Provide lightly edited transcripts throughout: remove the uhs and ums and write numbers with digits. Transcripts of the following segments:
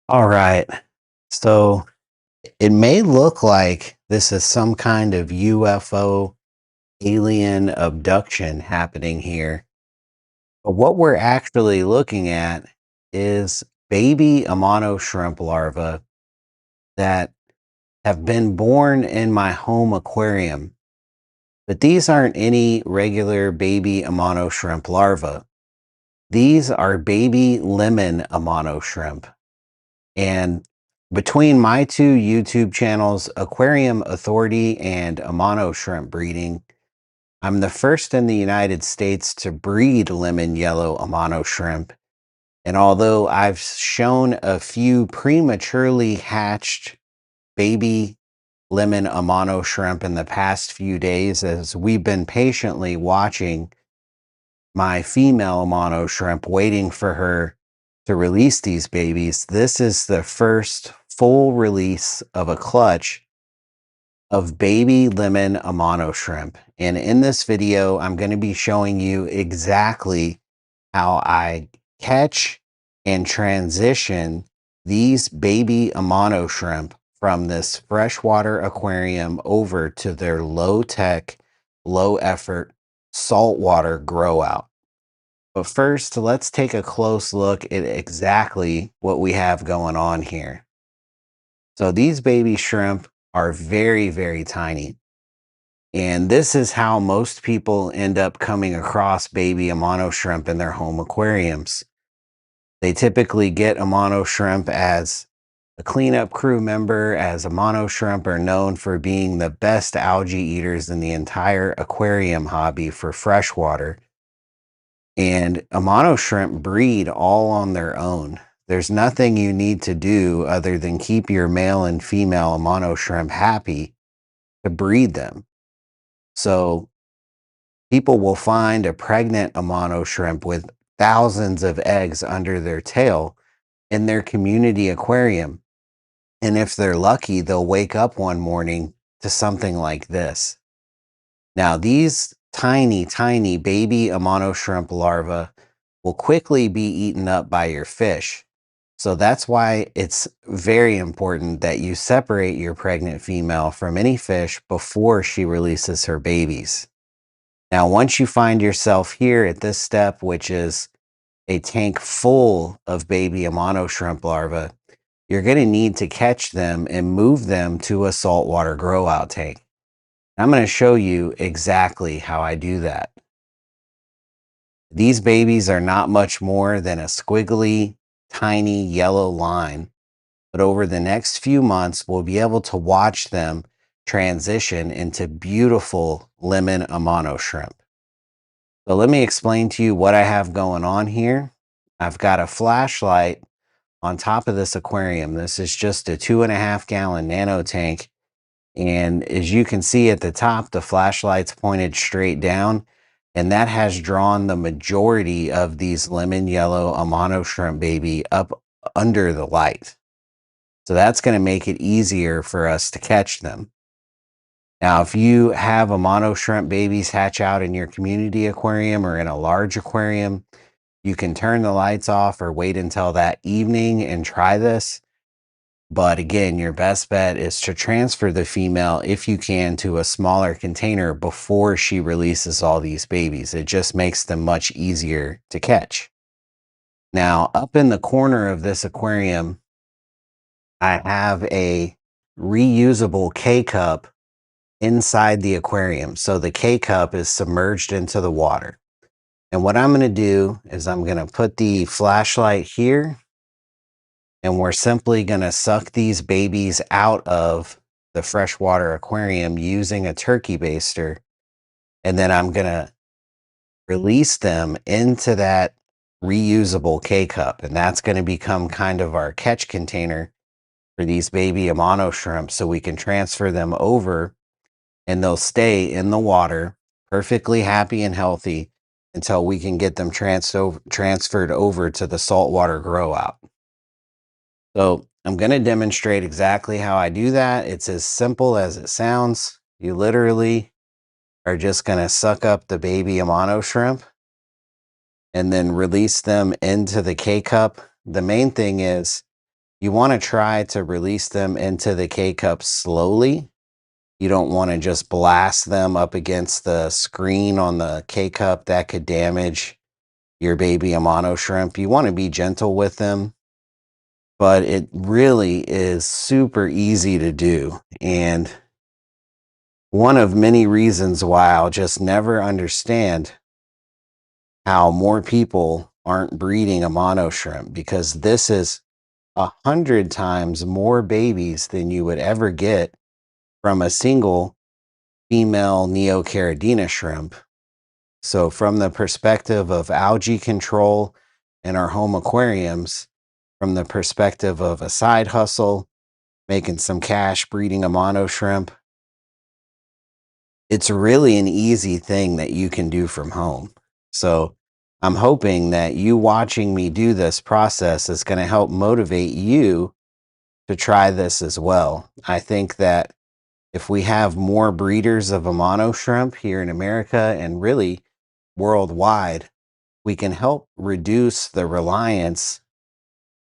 All right. So it may look like this is some kind of UFO alien abduction happening here, but what we're actually looking at is baby Amano shrimp larvae that have been born in my home aquarium. But these aren't any regular baby Amano shrimp larvae. These are baby lemon Amano shrimp. And between my two YouTube channels, Aquarium Authority and Amano Shrimp Breeding, I'm the first in the United States to breed lemon yellow Amano shrimp. And although I've shown a few prematurely hatched baby lemon Amano shrimp in the past few days, as we've been patiently watching my female Amano shrimp, waiting for her to release these babies. This is the first full release of a clutch of baby lemon Amano shrimp. And in this video, I'm going to be showing you exactly how I catch and transition these baby Amano shrimp from this freshwater aquarium over to their low tech, low effort saltwater grow out. But first, let's take a close look at exactly what we have going on here. So these baby shrimp are very, very tiny. And this is how most people end up coming across baby Amano shrimp in their home aquariums. They typically get Amano shrimp as a cleanup crew member, as Amano shrimp are known for being the best algae eaters in the entire aquarium hobby for freshwater. And Amano shrimp breed all on their own. There's nothing you need to do other than keep your male and female Amano shrimp happy to breed them. So people will find a pregnant Amano shrimp with thousands of eggs under their tail in their community aquarium. And if they're lucky, they'll wake up one morning to something like this. Now, these tiny, tiny baby Amano shrimp larvae will quickly be eaten up by your fish. So that's why it's very important that you separate your pregnant female from any fish before she releases her babies. Now, once you find yourself here at this step, which is a tank full of baby Amano shrimp larvae, you're going to need to catch them and move them to a saltwater grow out tank. I'm going to show you exactly how I do that. These babies are not much more than a squiggly, tiny yellow line, but over the next few months, we'll be able to watch them transition into beautiful lemon Amano shrimp. So let me explain to you what I have going on here. I've got a flashlight on top of this aquarium. This is just a 2.5 gallon nano tank. And as you can see at the top, the flashlight's pointed straight down, and that has drawn the majority of these lemon yellow Amano shrimp baby up under the light. So that's going to make it easier for us to catch them. Now, if you have Amano shrimp babies hatch out in your community aquarium or in a large aquarium, you can turn the lights off or wait until that evening and try this. But again, your best bet is to transfer the female, if you can, to a smaller container before she releases all these babies. It just makes them much easier to catch. Now, up in the corner of this aquarium, I have a reusable K cup inside the aquarium. So the K cup is submerged into the water. And what I'm going to do is I'm going to put the flashlight here, and we're simply going to suck these babies out of the freshwater aquarium using a turkey baster. And then I'm going to release them into that reusable K cup. And that's going to become kind of our catch container for these baby Amano shrimp, so we can transfer them over and they'll stay in the water perfectly happy and healthy until we can get them transferred over to the saltwater grow out. So I'm going to demonstrate exactly how I do that. It's as simple as it sounds. You literally are just going to suck up the baby Amano shrimp and then release them into the K cup. The main thing is you want to try to release them into the K-cup slowly. You don't want to just blast them up against the screen on the K-cup. That could damage your baby Amano shrimp. You want to be gentle with them, but it really is super easy to do. And one of many reasons why I'll just never understand how more people aren't breeding Amano shrimp, because this is 100 times more babies than you would ever get from a single female Neocaridina shrimp. So from the perspective of algae control in our home aquariums, from the perspective of a side hustle, making some cash breeding Amano shrimp, it's really an easy thing that you can do from home. So I'm hoping that you watching me do this process is going to help motivate you to try this as well. I think that if we have more breeders of Amano shrimp here in America and really worldwide, we can help reduce the reliance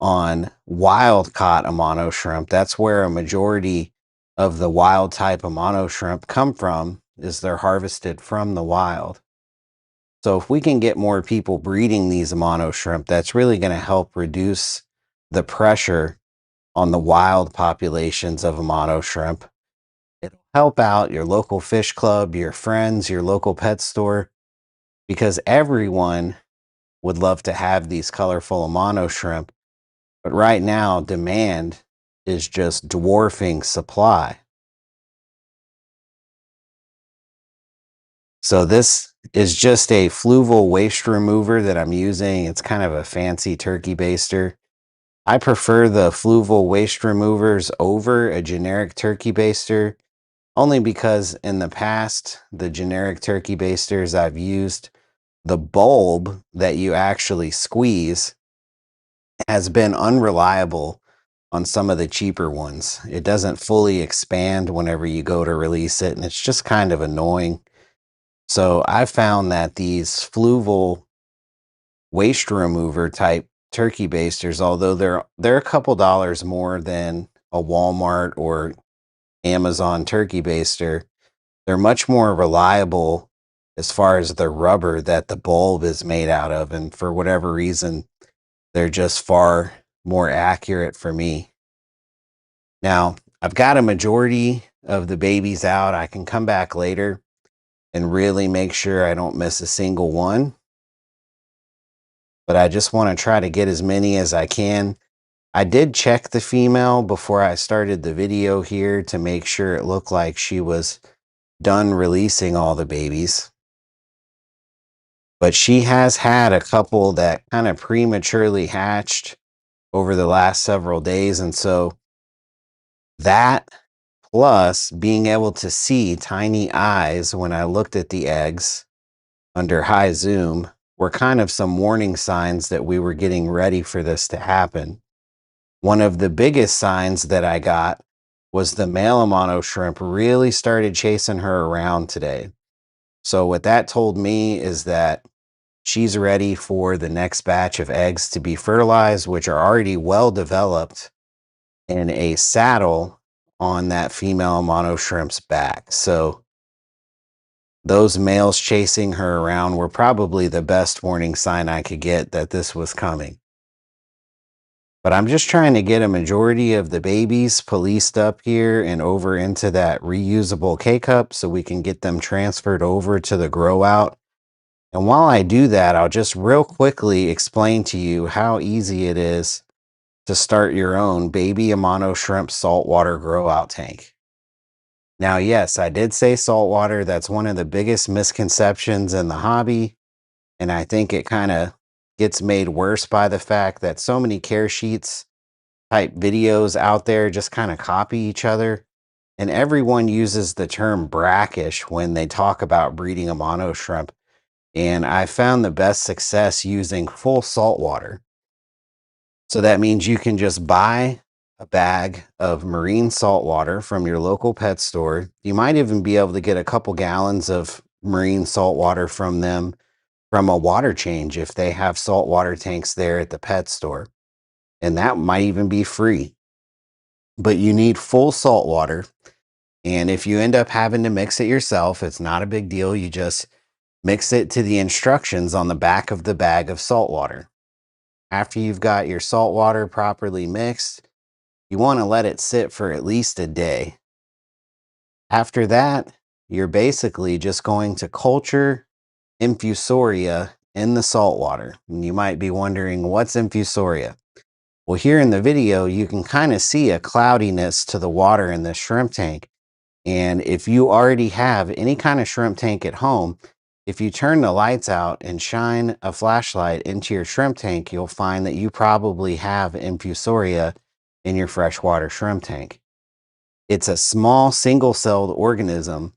on wild caught Amano shrimp. That's where a majority of the wild type Amano shrimp come from, is they're harvested from the wild. So if we can get more people breeding these Amano shrimp, that's really going to help reduce the pressure on the wild populations of Amano shrimp. It'll help out your local fish club, your friends, your local pet store, because everyone would love to have these colorful Amano shrimp. But right now, demand is just dwarfing supply. So this is just a fluval waste remover that I'm using. It's kind of a fancy turkey baster. I prefer the fluval waste removers over a generic turkey baster, only because in the past, the generic turkey basters I've used, the bulb that you actually squeeze has been unreliable on some of the cheaper ones. It doesn't fully expand whenever you go to release it, and it's just kind of annoying. So I found that these fluval waste remover type turkey basters, although they're a couple dollars more than a Walmart or Amazon turkey baster, they're much more reliable as far as the rubber that the bulb is made out of, and for whatever reason, they're just far more accurate for me. Now, I've got a majority of the babies out. I can come back later and really make sure I don't miss a single one. But I just want to try to get as many as I can. I did check the female before I started the video here to make sure it looked like she was done releasing all the babies. But she has had a couple that kind of prematurely hatched over the last several days. And so that, plus being able to see tiny eyes when I looked at the eggs under high zoom, were kind of some warning signs that we were getting ready for this to happen. One of the biggest signs that I got was the male Amano shrimp really started chasing her around today. So what that told me is that she's ready for the next batch of eggs to be fertilized, which are already well developed in a saddle on that female Amano shrimp's back. So those males chasing her around were probably the best warning sign I could get that this was coming. But I'm just trying to get a majority of the babies policed up here and over into that reusable K-cup so we can get them transferred over to the grow out. And while I do that, I'll just real quickly explain to you how easy it is to start your own baby Amano shrimp saltwater grow out tank. Now, yes, I did say saltwater. That's one of the biggest misconceptions in the hobby. And I think it kind of gets made worse by the fact that so many care sheets type videos out there just kind of copy each other. And everyone uses the term brackish when they talk about breeding Amano shrimp. And I found the best success using full saltwater. So that means you can just buy a bag of marine salt water from your local pet store. You might even be able to get a couple gallons of marine salt water from them from a water change if they have saltwater tanks there at the pet store. and that might even be free. But you need full salt water. And if you end up having to mix it yourself, it's not a big deal. You just mix it to the instructions on the back of the bag of salt water. After you've got your salt water properly mixed, you want to let it sit for at least a day. After that, you're basically just going to culture infusoria in the salt water. And you might be wondering, what's infusoria? Well, here in the video, you can kind of see a cloudiness to the water in the shrimp tank. And if you already have any kind of shrimp tank at home, if you turn the lights out and shine a flashlight into your shrimp tank, you'll find that you probably have infusoria in your freshwater shrimp tank. It's a small single-celled organism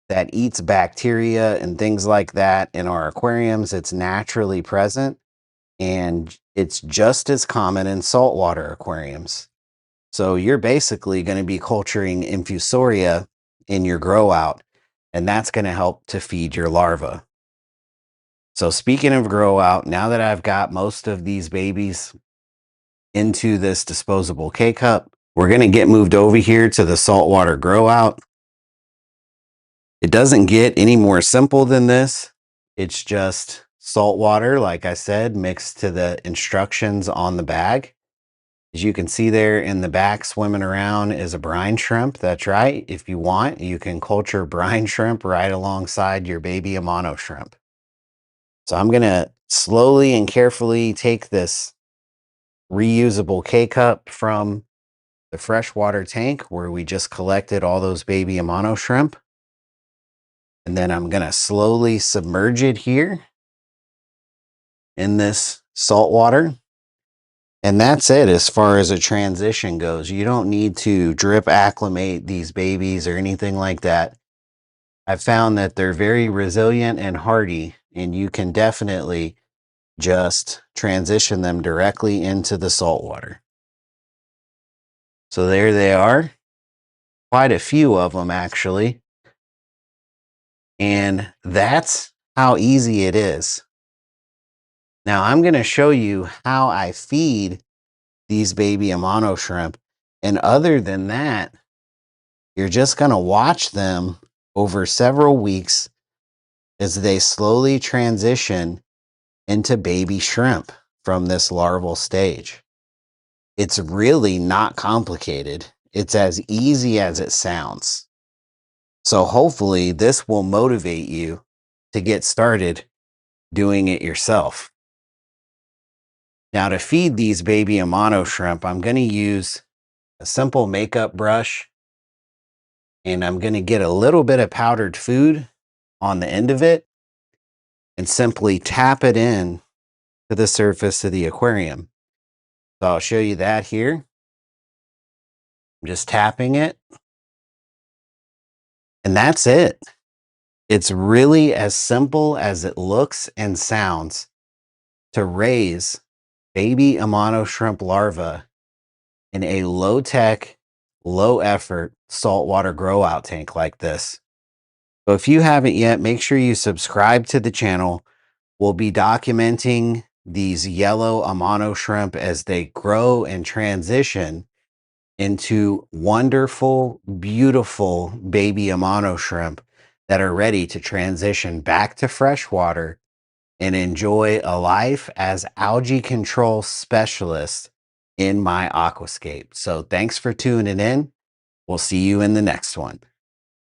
that eats bacteria and things like that in our aquariums. It's naturally present, and it's just as common in saltwater aquariums. So you're basically going to be culturing infusoria in your grow out, and that's going to help to feed your larva. So speaking of grow out, now that I've got most of these babies into this disposable K-cup, we're going to get moved over here to the saltwater grow out. It doesn't get any more simple than this. It's just salt water, like I said, mixed to the instructions on the bag. As you can see there in the back swimming around is a brine shrimp. That's right. If you want, you can culture brine shrimp right alongside your baby Amano shrimp. So I'm going to slowly and carefully take this reusable K-cup from the freshwater tank where we just collected all those baby Amano shrimp. And then I'm going to slowly submerge it here in this salt water. And that's it as far as a transition goes. You don't need to drip acclimate these babies or anything like that. I've found that they're very resilient and hardy, and you can definitely just transition them directly into the salt water. So there they are. Quite a few of them, actually. And that's how easy it is. Now I'm going to show you how I feed these baby Amano shrimp. And other than that, you're just going to watch them over several weeks as they slowly transition into baby shrimp from this larval stage. It's really not complicated. It's as easy as it sounds. So hopefully this will motivate you to get started doing it yourself. Now to feed these baby Amano shrimp, I'm going to use a simple makeup brush, and I'm going to get a little bit of powdered food on the end of it and simply tap it in to the surface of the aquarium. So I'll show you that here. I'm just tapping it, and that's it. It's really as simple as it looks and sounds to raise baby Amano shrimp larvae in a low-tech, low-effort saltwater grow-out tank like this. So if you haven't yet, make sure you subscribe to the channel. We'll be documenting these yellow Amano shrimp as they grow and transition into wonderful, beautiful baby Amano shrimp that are ready to transition back to freshwater and enjoy a life as algae control specialist in my aquascape. So thanks for tuning in. We'll see you in the next one.